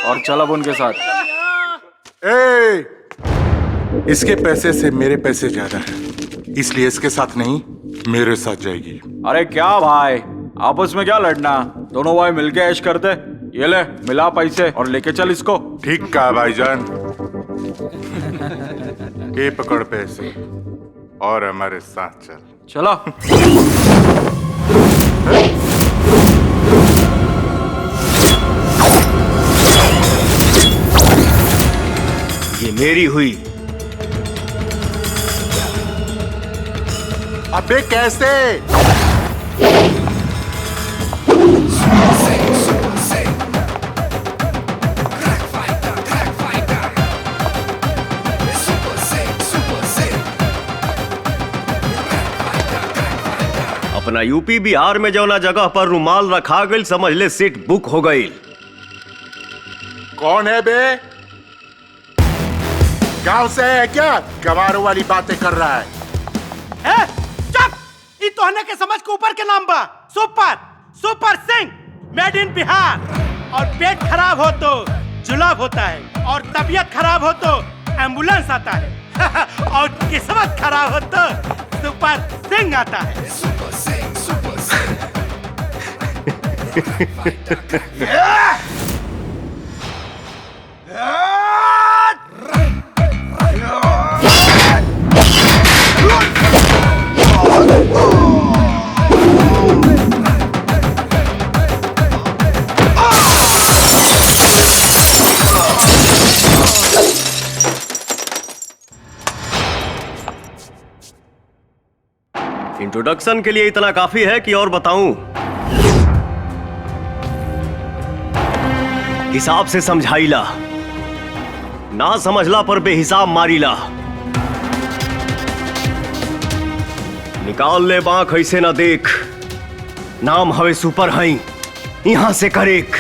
और चल अब उनके साथ। इसके पैसे से मेरे पैसे ज्यादा है, इसलिए इसके साथ नहीं मेरे साथ जाएगी। अरे क्या भाई, आपस में क्या लड़ना, दोनों भाई मिलके ऐश करते। ये ले मिला पैसे और लेके चल इसको। ठीक कहा भाईजान। ये पकड़ पैसे और हमारे साथ चल। चलो। ये मेरी हुई। अबे कैसे? अपना यूपी बिहार में जौना जगह पर रुमाल रखा गई, समझ ले सीट बुक हो गई। कौन है बे? गांव से है क्या? गवारों वाली बातें कर रहा है। चुप! ई तोहने के समझ के ऊपर के नाम बा super Singh, made in Bihar. और पेट खराब हो तो जुलाब होता है, और तबीयत खराब हो तो एम्बुलेंस आता है और किस्मत खराब हो तो सुपर सिंह आता है। इंट्रोडक्शन के लिए इतना काफी है कि और बताऊं? हिसाब से समझाइला, ना समझला पर बेहिसाब मारीला। निकाल ले बांख, ऐसे ना देख। नाम हवे सुपर हई, यहां से करेक।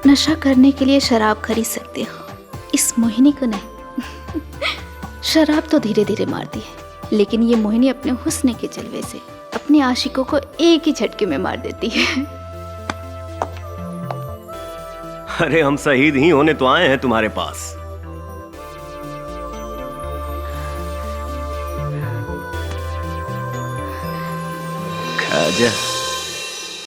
नशा करने के लिए शराब खरीद सकते हो, इस मोहिनी को नहीं। शराब तो धीरे धीरे मारती है, लेकिन ये मोहिनी अपने हुस्न के जलवे से अपने आशिकों को एक ही झटके में मार देती है। अरे हम शहीद ही होने तो आए हैं तुम्हारे पास। खाजा।